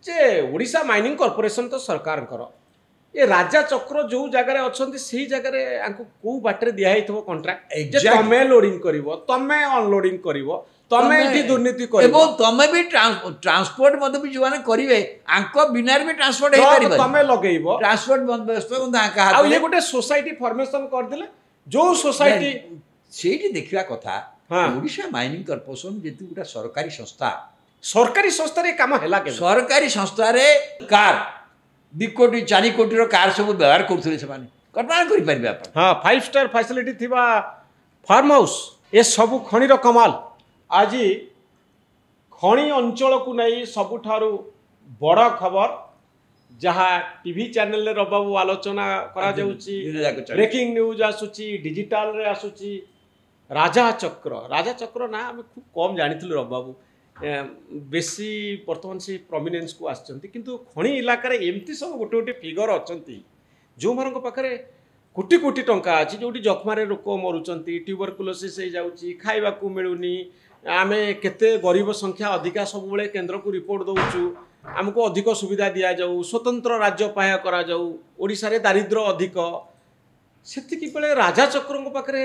जे Odisha mining corporation तो सरकार कर ये राजा चक्र जो जगह अच्छा से जगह कौ बाटर दिखाई कंट्राक्ट Exactly. तमें लोडिंग कर तमें अनलोडिंग कर तमें ये दुर्नीति कर एवं तमें भी ट्रांसपोर्ट मत भी जो करेंगे आंक बिना भी ट्रांसपोर्ट हो पार तमें लगेब ट्रांसपोर्ट व्यवस्था आ ये गोटे सोसाइटी फॉर्मेशन करदेले जो सोसाइटी से देखा कथा हाँ। ओडिशा माइनिंग कॉर्पोरेशन जी गोटे सरकारी संस्था सरकारी संस्था रे काम हैला के सरकारी संस्था रे कार 2 कोटी 4 कोटी रो कार सब व्यवहार करथले से माने कल्पना करि परबे आपण हाँ 5 स्टार फैसिलिटी थिबा फार्म हाउस ये सब खणीर कमाल आज खणी अंचल को नहीं सबुठारु बड़ खबर जहाँ टीवी चैनल रे रबाबू आलोचना करा जाउची ब्रेकिंग न्यूज आसुची डिजिटल रे आसुची राजा चक्र ना आम खूब कम जानी रबाबू बेसी बर्तमान से प्रोमिनेंस को आसचंती किंतु खणी इलाकार एमती सब गोटे गोटे फिगर अच्छी जो मान पाखे कोटी कोटी टंका अच्छी जो जख्मारे लोक मरुचंती ट्यूबरकुलोसिस हो जाउची खाइबा को मिलूनी आमे केते गरीब संख्या अधिका सब बेले केंद्र को रिपोर्ट दउचु आमको अधिक सुविधा दिया जाऊ स्वतंत्र राज्य पाया करा जाऊ ओडिशा रे दारिद्र्य अधिक सेतिकी बेले राजा चक्रଙ୍କ पाखरे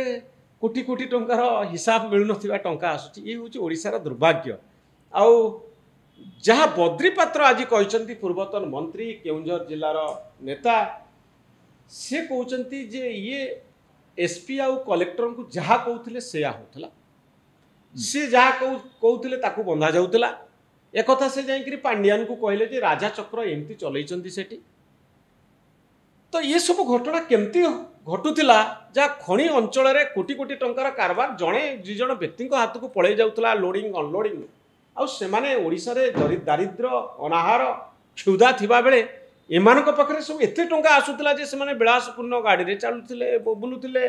कोटी कोटी टंकार हिसाब मिलु नथिबा टंका आसुची ये होची ओडिशा रा दुर्भाग्य आउ जहाँ बद्री पात्र आज कहते पूर्वतन मंत्री केउंझर जिलार नेता से कहते जे ये एसपी आउ कलेक्टर को जहाँ कहते सेया होता सी जहाँ कहते ताकू बंधा जाऊला एक कथा से जाकि पांडियान को कहले जे राजा चक्र एमती चलैचंती सेठी तो ये सब घटना केमती घटुला जहाँ खणी अंचल रे कोटी कोटी टंकार कारबार जड़े दु जण व्यक्ति हाथ को पड़े जाऊला लोडिंग अनलोडिंग आउ सेमाने ओडिशा रे दारिद्र्य अनाहार क्षुधा थिबा बेले एमानक पाखरे सब एते टंका आसुतला जे सेमाने विलासपूर्ण गाड़ी रे चलुथिले बुलुथिले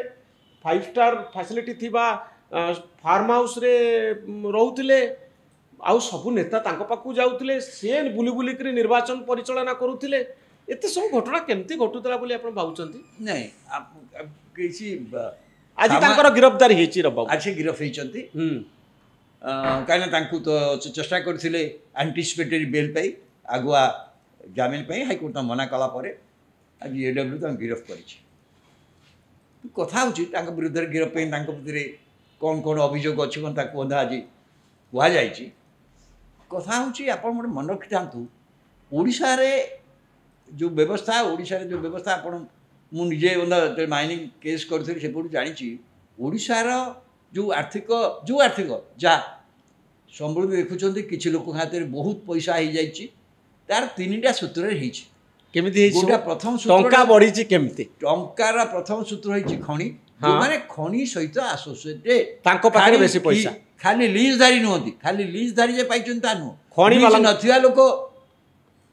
5 स्टार फैसिलिटी थिबा फार्म हाउस रे रहउथिले आउ सबु नेता तांको पाखु जाउथिले से बुली बुली करी निर्वाचन परिचालना करूथिले एते सब घटना केमती घटुतला बोली आपण भाउचंती नहीं किसी आज तांकर गिरफ्तारी हेची रबाबू आज गिरफ हेचंती कहीं तो चेष्टा करते एंटीसिपेटरी बेल पाई आगुआ जमिन पाई हाईकोर्ट मना कला आज एडब्ल्यू तो गिरफ कर कथा हो विरुद्ध गिरफ भितर कौन कौन अभियोग अच्छी कौन बंधा आज कहुई कथा हो मन रखी था ओडिशा रे जो व्यवस्था ओडिशा रे जो व्यवस्था आपण मुझे माइनिंग केस करी से जानी ओडिशार जो आर्थिक जहाँ समृद्धि देखुं किसी लोक हाथ में बहुत पैसा हो जाए तार 3टा सूत्र केमिति प्रथम टंका बढ़ी केमिति टंकार प्रथम सूत्र होइछि खणी माने खणी सहित एसोसिएटेड तांको पाखरे बेसी पैसा खाली लीजधारी नुहति खाली लीजधारी जे पाइछन ता नु खणी वाला नथिया लोक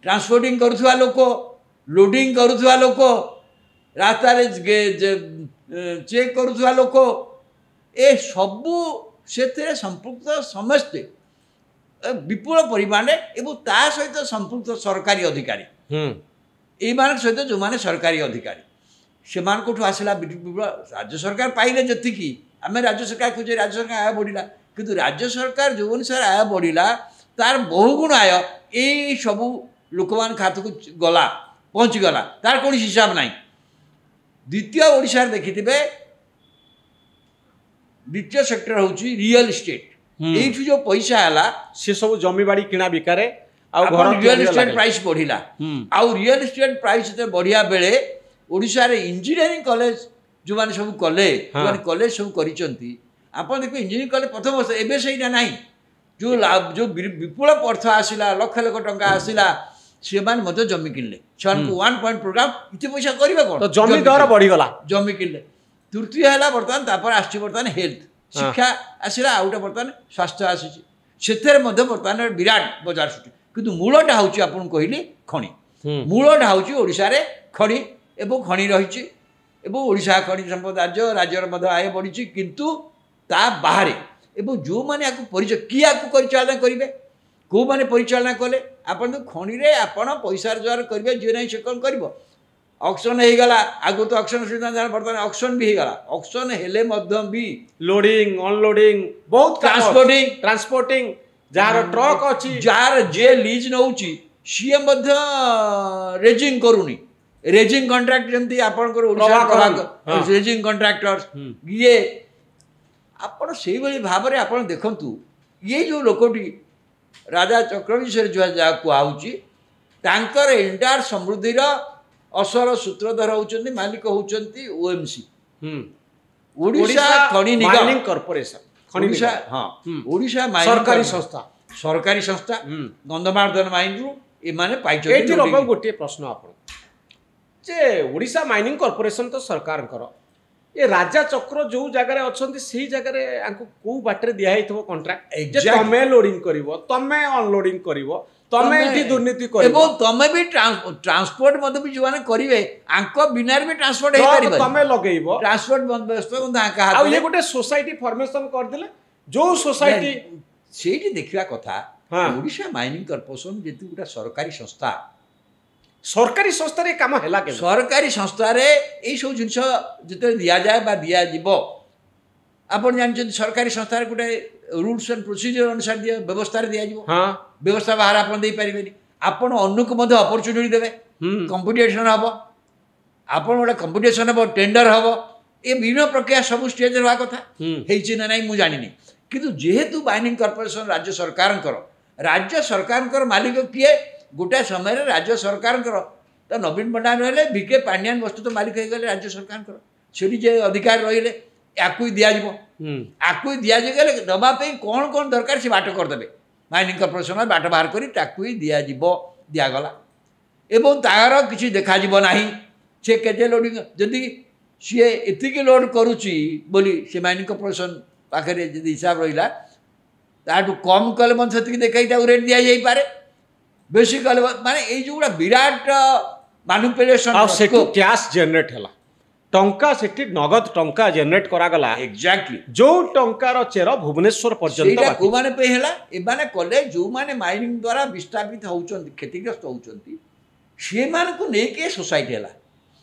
ट्रांसपोर्टिंग करुथुवा लोक लोडिंग करुथुवा लोक रास्ता रे चेक करुथुवा लोक ए सबू से संपुक्त समस्ते विपुल परिमाण एवं ता सहित संपुक्त सरकारी अधिकारी ये सहित जो माने सरकारी अधिकारी से आसला राज्य सरकार पाइले जी आम राज्य सरकार खोजे राज्य सरकार आय बढ़ला किंतु राज्य सरकार जो अनुसार आय बढ़ला तार बहुगुण आय ये सबू लोक मान खात को गला पहुँचीगला तार कौन हिसाब ना द्वितीय ओडिशा देखिथे द्वितीय सेक्टर हूँ रियल इस्टेट ये जो पैसा है सी सब जमी बाड़ी किना बिकारे रियल इस्टेट प्राइस बढ़ला आउ रियल इस्टेट प्राइस बढ़िया बेले ओडिशा रे इंजीनियरिंग कॉलेज जो माने सब कले कॉलेज सब करिसंती आपण देखो इंजीनियरिंग कॉलेज प्रथम वर्ष एबे सेटा नाही जो विपुल अर्थ आसिला लक्ष लक्ष टंका आसिला से मान मते जमी किनले छन को 1 पॉइंट प्रोग्राम इते पैसा करिबा कोन तो जमी दर बढ़ी गला जमी किनले तृतीय है बर्तमान तापर आसी बर्तमान हेल्थ शिक्षा आसला आउटा बर्तमान स्वास्थ्य आसी से बर्तमान विराट बजार सुटी किंतु मूलटा हूँ आपन कहली खणी मूलटा हूँ ओडिशा रे खणी एवं खणी रही ओडिशा खणी संपद राज्यर आय बढ़ी किंतु ता बाहर एवं जो मैंने परिचय किए परिचालना करेंगे कौ मैंने परिचालना कले आपन तो खणी रे आपन पैसा रोजगार करेंगे जी ना से कौन कर ऑक्शन हो गला आगु तो ऑक्शन सुविधा बर्तमान ऑक्शन भी होगा ऑक्शन हेले भी लोडिंग अनलोडिंग बहुत ट्रांसपोर्टिंग ट्रांसपोर्टिंग जार ट्रक अच्छी जार जे लीज नौची सीए रेजिंग करूनी रेजिंग कंट्राक्ट जमती आपनकर प्रभाकर, रेजिंग कंट्राक्टर ये आपण से भाव में आप देखु ये जो लोकटी राजा चक्रविश्वर जो कहुची तांकर एंटायर समृद्धिर असल सूत्रधर होउचंती मालिक होउचंती ओएमसी ओडिशा खनि निगम माइनिंग कॉर्पोरेशन ओडिशा हाँ ओडिशा सरकारी संस्था सरकारी संस्था गंधमार्दन माइन रु ए माने पाइछथि एठी रब गोटे प्रश्न आपण जे ओडिशा माइनिंग कॉर्पोरेशन तो सरकार कर ये राजा चक्र जो जगह अच्छी से जगह आंको को बाटर दिया हेथबो कॉन्ट्रैक्ट जे तमे लोडिंग करिवो तमे अनलोडिंग करिवो तमे एठी दुर्नीति करिवो एबो तमे भी ट्रांसपोर्ट मते भी जोने करिवे आंको बिनार भी ट्रांसपोर्ट हे करिवो तमे लगेइबो ट्रांसपोर्ट व्यवस्था को आंका आ ये गोटे सोसाइटी फॉर्मेशन कर देले जो सोसाइटी सेठी देखिया कथा हाँ। ओडिशा माइनिंग कॉर्पोरेशन जेतु गुटा सरकारी संस्था सरकारी संस्था रे काम हैला के सरकारी संस्था रे ए सब जिंस जते दिया जाए बा दिया जीवो आपण जानछन सरकारी संस्था रे गुटे रूल्स एंड प्रोसीजर अनुसार दिया व्यवस्था रे दिया जीवो हां व्यवस्था बाहर आपण देई परिबेनी आपण अन्नु को मध्ये अपॉर्चुनिटी देबे कंपटीशन हबो आपण गोटे कंपटीशन हबो टेंडर हबो ए विभिन्न प्रक्रिया सब स्टेज रहा कथा हेछि ना नाही मु जानिनी किंतु जेहेतु माइनिंग कॉर्पोरेशन राज्य सरकार मालिक किए गोटे समय राज्य सरकार तो नवीन पट्टनायक रहिले भिके पांड्यान वस्तु तो मालिक हो गले राज्य सरकार से जे अधिकार रहिले याकू दिज्व आकू दिगले दवाई कौन कौन दरकार से बाट करदे माइनिंग कॉर्पोरेशन बाट बाहर कर दिगला एवं तार किसी देखा ना सी के लोडिंग जदि सी एतिक लोड करुच्ची बोली से माइनिंग कॉर्पोरेशन पाखे हिसाब रहा ताठू कम कले से देखा रेट दि जापे बेसी कले माने ये जो विराट मैनिपुलेशन कैश जनरेट है टंका सेठी नगद टंका जनरेट करागला एग्जैक्टली जो टंकार चेर भुवनेश्वर पर्यंत को माने पे हैला एमाने कले जो माने माइनिंग द्वारा विस्थापित होउचंती क्षतिग्रस्त होउचंती से मान को नेके सोसाइटी हैला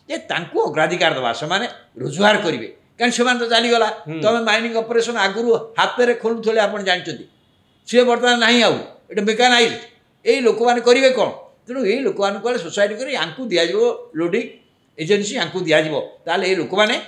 जे तांको अग्राधिकार दवा से माने रोजगार करिवे कारण से मान तो चली गला तमे माइनिंग ऑपरेशन आगुरु हाथ रे खोलु थले आपण जानचंती से वर्तमान नाही आउ एटा मेकानाइज ए लोक माने करिवे कोन तेनु ए लोक मान को सोसाइटी करी आंकु दिया जो लोडिंग एजेंसी आंकु दिया जीवो ताले ए लोक माने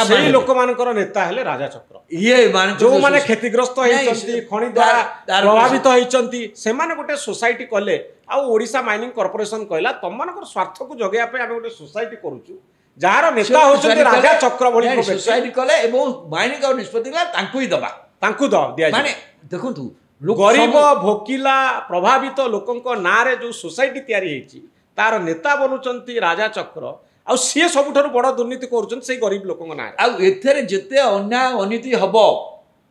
से लोक मानकर नेता हेले राजा चक्र ये माने जो माने क्षतिग्रस्त होइचंती खनि द्वारा प्रभावित होइचंती से माने गोटे सोसाइटी कले आ ओडिशा माइनिंग कॉर्पोरेशन कहला तम मानकर स्वार्थ को जगेया पे आमे गोटे सोसाइटी करूछु जहार नेता होचंती राजा चक्र भली सोसाइटी कले एवं माइनिंग और निष्पत्ति ला तांकु ही दबा तांकु द दिया माने देखंतु गरीब भोकिला प्रभावित लोकंक नारे जो सोसाइटी तैयारी हेची तार नेता बनुचंती राजा चक्र आ सी सबुठारु बड़ दुर्नीति करुछन से गरीब लोकंक नारे आ एथरे जते अन्याय अनीति हबो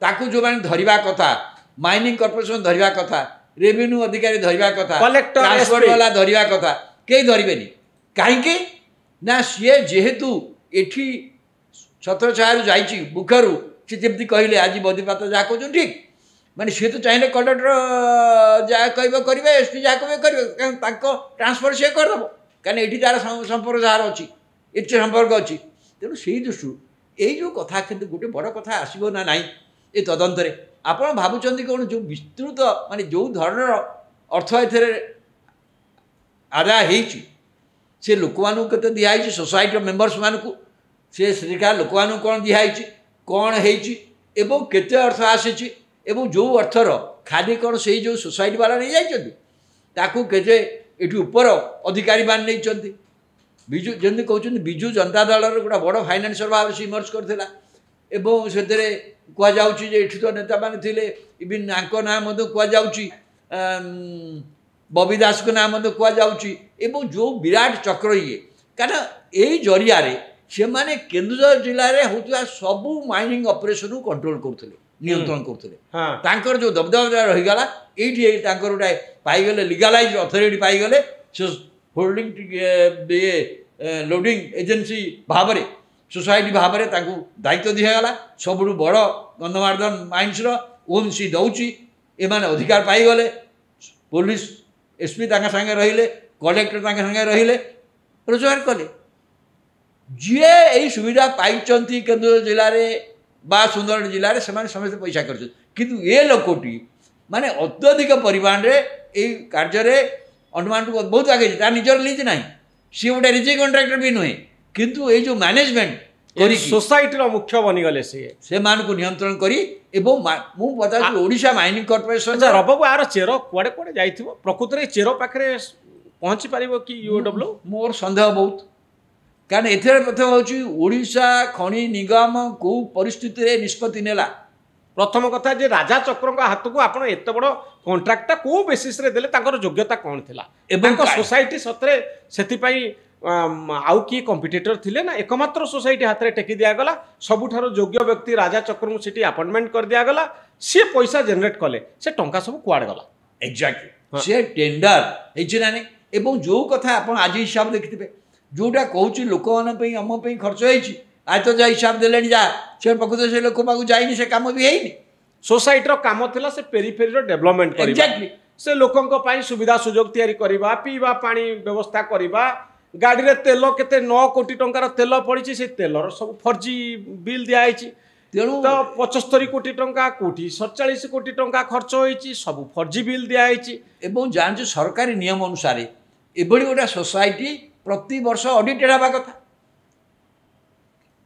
ताकु जो माने धरिबा कथा माइनिंग कॉर्पोरेशन धरिबा कथा रेवेन्यू अधिकारी धरिबा कथा कलेक्टर ट्रांसपोर्ट वाला धरिबा कथा केई धरिबेनी काहेकि ना सी जेहेतु एठी छत्रछायारु जाइछि बुखारु से जेमती कहले आज बदीपात जा कहउछन ठीक माने सी तो चाहिए कंडक्टर जहाँ कह करेंगे एसपी जहाँ कह करेंगे ट्रांसफर सी करदेव कहीं ये तार संपर्क जार अच्छी ये संपर्क अच्छी तेणु से दृष्टि यही जो कथा कि गोटे बड़ कथा आसो ना नाई ये तदंतर आप भावुं कौन जो विस्तृत माने जो धरणर अर्थ ए आदाय से लोक मानक के दिखाई सोसाइटी मेम्बर्स मानक से श्रीकार लोक मान कौन दिखाई कौन हो केते अर्थ आसी एवं जो अर्थर खाली कौन से जो सोसाइटी वाला नहीं जाकू केजे ये ऊपर अधिकारी मान नहीं विजु जमी कहते विजु जनता दल गोटे बड़ फाइनान्सियल भाव से इमर्ज करता से कहुच्छे तो नेता मैंने इवन आंक ना कहुच्छी बबी दास को नाम कहुच्छी जो विराट चक्र ये कारण यही जरिया से माने केन्दुझर जिले में होता सबू माइनिंग ऑपरेशन को कंट्रोल करते नियंत्रण करते जो दबदबा रहीगला ये गोटे पाईगले लीगलाइज अथॉरिटी पाईगले से होल्डिंग ये लोडिंग एजेंसी भाव में सोसाइटी भाव में दायित्व दिगला सब बड़ गंधमार्दन माइन्स ओएमसी दौची एमाने अधिकार पाईगले पुलिस एसपी संगे रहिले कलेक्टर संगे रहिले रोजगार कले जी यही सुविधा पाई केन्दुझर जिले में बा सुंदरगढ़ जिले में समस्त पैसा कर किंतु ये लोकटी माने अत्यधिक परिमाण रे कार्य अंडमान बहुत आगे तार निजर लिज ना सी गोटे रिजे कंट्राक्टर भी नुहे किंतु ये जो मैनेजमेंट सोसाइटी मुख्य बनीगले से मान को नियंत्रण करी एवं मु पता ओडिशा माइनिंग कॉर्पोरेशन रबू यार चेर कुआडे कुआडे जाइथिबो प्रकृत रे चेर पाखरे पहुंची पारिबो कि यूडब्ल्यू मोर संदेह बहुत कारण एथरे प्रथम होची ओडिशा खनि निगम को परिस्थिति रे निष्पत्ति नेला प्रथम कथा जे राजा चक्र हाथ को आपण एत बड़ कंट्राक्टा को बेसिस रे देले ताकर योग्यता कौन थिला एवं सोसाइटी सतरे सेति पई आउ कि कंपिटिटर थिले ना एकमात्र सोसाइटी हाथ में टेकी दिया गला सबुठार योग्य व्यक्ति राजा चक्र से अपॉइंटमेंट कर दिया गला सी पैसा जनरेट कले से टंका सब कुआड़ गला एक्जाक्टली से टेंडर होना नहीं एवं जो कथा आप आज हिसाब देखिथे जोटा कहूँ लोक मानी आम खर्च होती आज तो जहाँ हिसाब देले जा से प्रकृत से लोक पाक जाइनी से कम भी है सोसाइटर काम थिला से पेरिफेरी डेवलपमेंट करबा एक्जाक्टली से लोकंक पई सुविधा सुजोग तैयारी करबा पीवा पानी व्यवस्था करबा गाड़ी रे तेल केते 9 कोटी टंकार तेल पड़ी से तेलर सब फर्जी बिल दिखाई तेणु तो 75 कोटी टंका कोटी 47 कोटी टंका खर्च होती सब फर्जी बिल दिखाई एवं जानछु सरकारी नियम अनुसार एभली गोटे सोसाइटी प्रति वर्ष ऑडिट हेबा कथा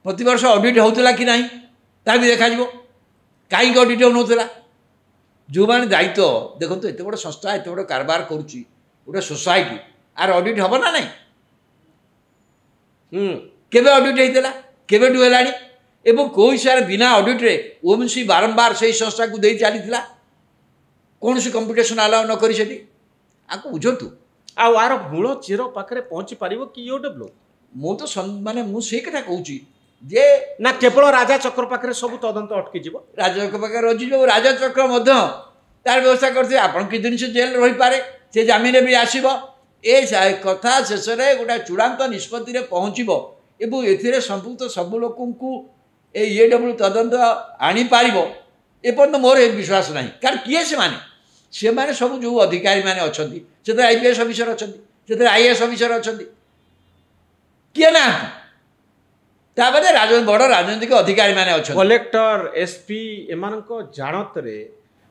प्रति वर्ष ऑडिट होउतला कि नहीं ता भी देखा जिवो काई ऑडिट होउनथला जो माने दायित्व देखो तो एते बड़ संस्था एते बड़ कारबार करूची गोटे सोसाइटी आर ऑडिट हबो ना नहीं केबे ऑडिट होइतला केबे डुएलानी एवं कोई सार बिना ऑडिट रे ओएमसी बारंबार से संस्था को दे चलीथिला कौन सी कंपिटिशन अलाउ न करी सेठी आको बुझतु आर मूल चेर पाखरे पहुंची पारिबो कि यूडब्ल्यू मु तो माने मु से कथा कहूची जे ना केवल राजा चक्र पाखरे सब तदंत अटकी जीवो राजा चक्र पाखरे रजी जो राजा चक्र मध्य तार व्यवस्था करथे आपन कि दिन से जेल रही पारे से जमीन भी आसीबो ए कथा शेष में गोटे चूड़ांत निष्पत्ति पहुँचब एवं ए संपुक्त सब लोक ईडब्ल्यू तदंत आनीपर एपर्यंत मोर विश्वास ना कारण किए से माने सब जो अधिकारी मैंने अच्छा से आईपीएस अफिसर अच्छा से आईएएस अफिसर अच्छा किए ना बड़ राजनीतिक अधिकारी मैंने अच्छा कलेक्टर एसपी एम जानत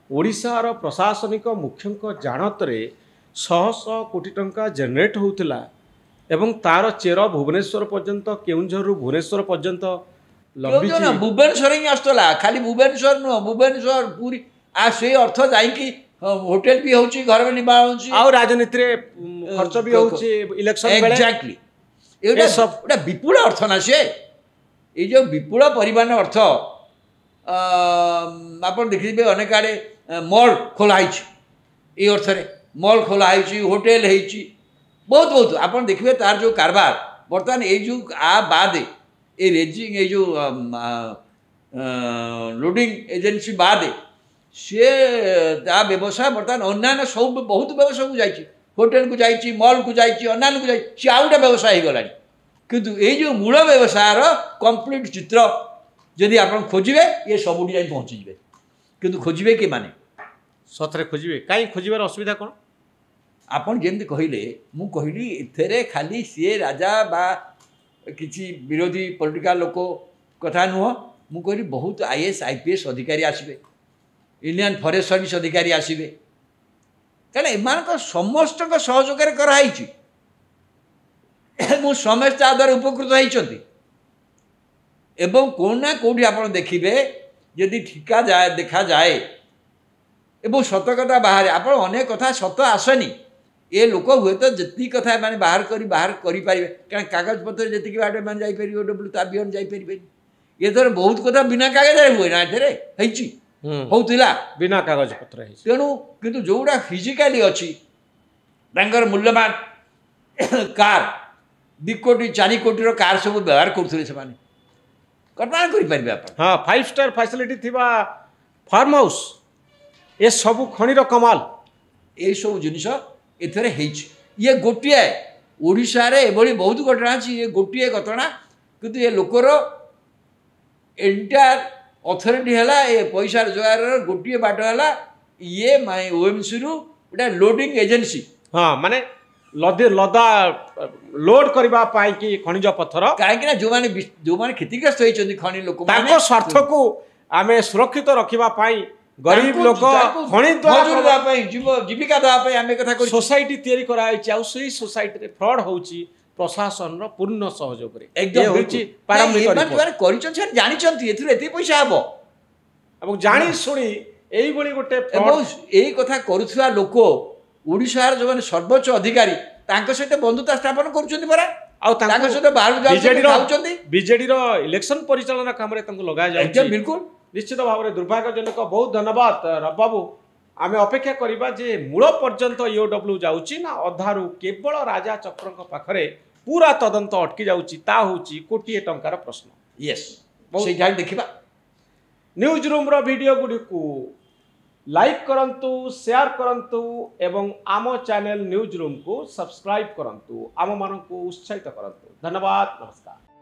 ओडिशार प्रशासनिक मुख्य जानत शह शह कोटी टंका जनरेट होउतिला एवं तार चेर भुवनेश्वर पर्यंत केउंझर भुवनेश्वर पर्यंत लंबी भुवनेश्वर ही आसला खाली भुवनेश्वर नुह भुवनेश्वर पूरी आ से अर्थ जाइकी होटेल भी होची घर में निर्माण होची आ राजनीति रे खर्च भी होची इलेक्शन बेले एक्जेक्टली एटा सब एटा विपुल अर्थ ना से ए जो विपुल परिमाण अर्थ आपण देखिबे अनेक आडे मॉल खोला हिची ए अर्थ रे मॉल खोला है होटेल है बहुत बहुत आप देखिए तार जो कारबार बर्तमान ये जो आ बाद ये रेजिंग ये जो लोडिंग एजेंसी बाद सी व्यवसाय बर्तमान अन्य सब बहुत व्यवसाय को जाइए होटेल को जाइए मॉल को जाइए अन्य को जाइए सी आउ गोटे व्यवसाय हो गला किंतु ये जो मूल व्यवसायर कंप्लीट चित्र जदि आप खोजे ये सबुठी जाए पहुँचीजे किंतु खोजे कि माने सतरे खोजे कहीं खोजार असुविधा कौन आपन जेमती कहले मु कहली एथेरे खाली सी राजा बा किसी विरोधी पॉलिटिकल लोक कथा नुह मु कहली बहुत आईएएस आईपीएस अधिकारी आसबे इंडियन फॉरेस्ट सर्विस अधिकारी आसबे कारण एमान समस्त सहयोग कराई मु समस्त आधार उपकृत होती एवं कौन ना कौटी आप देखिए यदि ठिका जाए देखा जाए एवं सत कथा बाहर आप अनेक कथा सत आसनी ये लोक हुए तो जी कथा मैंने बाहर करें कारण कागज पत्र जी बाटे मैंने जापर यूडब्ल्यू ता बिहन जापर ये थर बहुत कथा बिना कागज हुए ना ये होता बिना कागज पत्र तेणु किंतु जोड़ा फिजिकाली अच्छी मूल्यवान कार 2 कोटी 4 कोटी कार सब व्यवहार करते कल्पना करें आप हाँ 5 स्टार फैसिलिटी थिबा फार्म हाउस ये सब खनिर कमाल ये सब जिनस एथरे ये गोटे ओडिशा रे एभली बहुत घटना अच्छी ये गोटे घटना किंतु ये लोकर एंटायर अथॉरिटी है ये पैसा रोजगार गोटे बाट है ये ओएमसी रु गोटे लोडिंग एजेंसी हाँ माने लदा लोड करबा पाई कि खनिज पत्थर कहीं जो माने क्षतिग्रस्त होती खनि लोक स्वार्थ को आमे सुरक्षित रखिबा पाई गरीब लोक खनि द्वारा जीविका देवाई आम कथा कर सोसाइटी तैयारी कराई आ से सोसाइटी रे फ्रॉड होउची प्रशासन रो पूर्ण सहयोग रे एकदम होउची प्रारंभिक रिपोर्ट कर जानी एते पैसा हबो अब जानी सुनी एई बळी गोटे एवं एई कथा करूथुवा लोक ओडिशार जो माने सर्वोच्च अधिकारी तांको सहित बंधुता स्थापन करूछन्ती परा आउ तांको सहित बाहर जाउछन्ती बीजेडी रो इलेक्शन परिचालन काम रे तांको लगा जाउची एकदम बिल्कुल निश्चित भाव में दुर्भाग्यजनक बहुत धन्यवाद रब बाबू आम अपेक्षा करवा जे मूल पर्यंत ईओडब्ल्यू जाउची ना अधारू केवल राजा चक्रंक पाखरे पूरा तदंत अटकी जाउची ता होची कोटिए टंकार प्रश्न यस से जाई देखिबा न्यूज रूम रो वीडियो गुडी को लाइक करंतु शेयर करंतु एवं आम चैनल न्यूज रूम को सब्सक्राइब करंतु आम मानन को उत्साहित करंतु धन्यवाद नमस्कार।